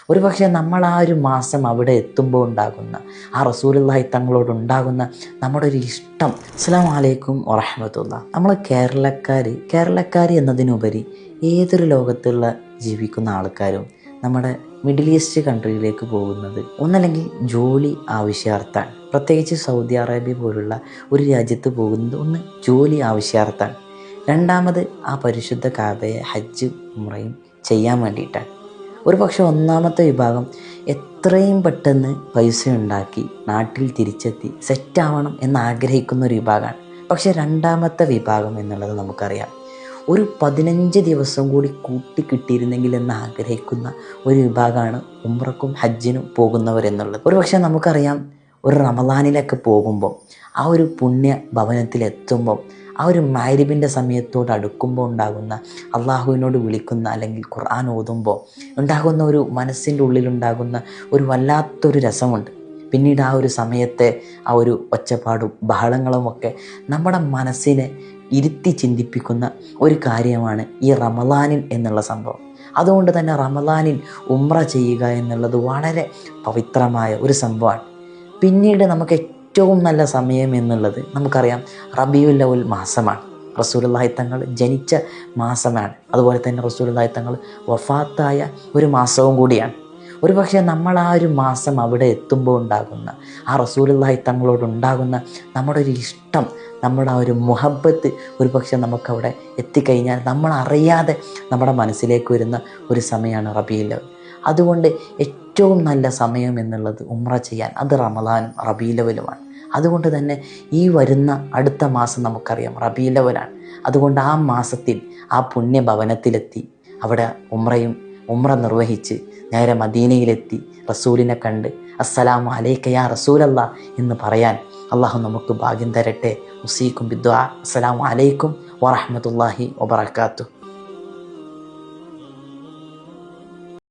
ഒരു പക്ഷേ നമ്മൾ ആ ഒരു മാസം അവിടെ എത്തുമ്പോൾ ഉണ്ടാകുന്ന ആ റസൂലുള്ളാഹി തങ്ങളോടുണ്ടാകുന്ന നമ്മുടെ ഒരു ഇഷ്ടം. അസ്സലാമു അലൈക്കും വറഹ്മത്തുള്ളാഹി. നമ്മൾ കേരളക്കാർ എന്നതിനുപരി ഏതൊരു ലോകത്തുള്ള ജീവിക്കുന്ന ആൾക്കാരും നമ്മുടെ മിഡിൽ ഈസ്റ്റ് കൺട്രിയിലേക്ക് പോകുന്നത് ഒന്നല്ലെങ്കിൽ ജോലി ആവശ്യാർത്ഥാണ്. പ്രത്യേകിച്ച് സൗദി അറേബ്യ പോലുള്ള ഒരു രാജ്യത്ത് പോകുന്നത് ഒന്ന് ജോലി ആവശ്യാർത്ഥാണ്, രണ്ടാമത് ആ പരിശുദ്ധ കാബയെ ഹജ്ജ് ഉംറയും ചെയ്യാൻ വേണ്ടിയിട്ടാണ്. ഒരു പക്ഷേ ഒന്നാമത്തെ വിഭാഗം എത്രയും പെട്ടെന്ന് പൈസ ഉണ്ടാക്കി നാട്ടിൽ തിരിച്ചെത്തി സെറ്റാവണം എന്നാഗ്രഹിക്കുന്ന ഒരു വിഭാഗമാണ്. പക്ഷേ രണ്ടാമത്തെ വിഭാഗം എന്നുള്ളത് നമുക്കറിയാം, ഒരു 15 ദിവസം കൂടി കൂട്ടി കിട്ടിയിരുന്നെങ്കിൽ എന്ന് ആഗ്രഹിക്കുന്ന ഒരു വിഭാഗമാണ് ഉംറക്കും ഹജ്ജിനും പോകുന്നവരെന്നുള്ളത്. ഒരു പക്ഷേ നമുക്കറിയാം, ഒരു റമദാനിലൊക്കെ പോകുമ്പോൾ ആ ഒരു പുണ്യ ഭവനത്തിലെത്തുമ്പോൾ ആ ഒരു മഗ്‌രിബിൻ്റെ സമയത്തോട് അടുക്കുമ്പോൾ ഉണ്ടാകുന്ന അള്ളാഹുവിനോട് വിളിക്കുന്ന അല്ലെങ്കിൽ ഖുർആൻ ഓതുമ്പോൾ ഉണ്ടാകുന്ന ഒരു മനസ്സിൻ്റെ ഉള്ളിലുണ്ടാകുന്ന ഒരു വല്ലാത്തൊരു രസമുണ്ട്. പിന്നീട് ആ ഒരു സമയത്തെ ആ ഒരു ഒച്ചപ്പാടും ബഹളങ്ങളുമൊക്കെ നമ്മുടെ മനസ്സിനെ ഇരുത്തി ചിന്തിപ്പിക്കുന്ന ഒരു കാര്യമാണ് ഈ റമദാനിൽ എന്നുള്ള സംഭവം. അതുകൊണ്ട് തന്നെ റമദാനിൽ ഉംറ ചെയ്യുക എന്നുള്ളത് വളരെ പവിത്രമായ ഒരു സംഭവമാണ്. പിന്നീട് നമുക്ക് ഏറ്റവും നല്ല സമയം എന്നുള്ളത് നമുക്കറിയാം, റബീഉൽ അവ്വൽ മാസമാണ്. റസൂലുള്ളാഹി തങ്ങൾ ജനിച്ച മാസമാണ്. അതുപോലെ തന്നെ റസൂലുള്ളാഹി തങ്ങൾ വഫാത്തായ ഒരു മാസവും കൂടിയാണ്. ഒരു പക്ഷേ നമ്മൾ ആ ഒരു മാസം അവിടെ എത്തുമ്പോൾ ഉണ്ടാകുന്ന ആ റസൂലുള്ളാഹി തങ്ങളോടുണ്ടാകുന്ന നമ്മുടെ ഒരു ഇഷ്ടം, നമ്മുടെ ആ ഒരു മുഹബ്ബത്ത് ഒരു പക്ഷേ നമുക്കവിടെ എത്തിക്കഴിഞ്ഞാൽ നമ്മൾ അറിയാതെ നമ്മുടെ മനസ്സിലേക്ക് വരുന്ന ഒരു സമയമാണ് റബീഉൽ അവ്വൽ. അതുകൊണ്ട് ഏറ്റവും നല്ല സമയം എന്നുള്ളത് ഉംറ ചെയ്യാൻ അത് റമദാനും റബീഉൽ അവ്വലുമാണ്. അതുകൊണ്ട് തന്നെ ഈ വരുന്ന അടുത്ത മാസം നമുക്കറിയാം റബീഉൽ അവ്വലാണ്. അതുകൊണ്ട് ആ മാസത്തിൽ ആ പുണ്യഭവനത്തിലെത്തി അവിടെ ഉംറ നിർവഹിച്ച് നേരെ മദീനയിലെത്തി റസൂലിനെ കണ്ട് അസ്സലാമു അലൈക യാ റസൂലല്ലാ എന്ന് പറയാൻ അള്ളാഹു നമുക്ക് ഭാഗ്യം തരട്ടെ. ഉസീക്കും ബിദ്ദുആ. അസ്സലാമു അലൈക്കും വറഹ്മത്തുള്ളാഹി വബറകാതുഹു.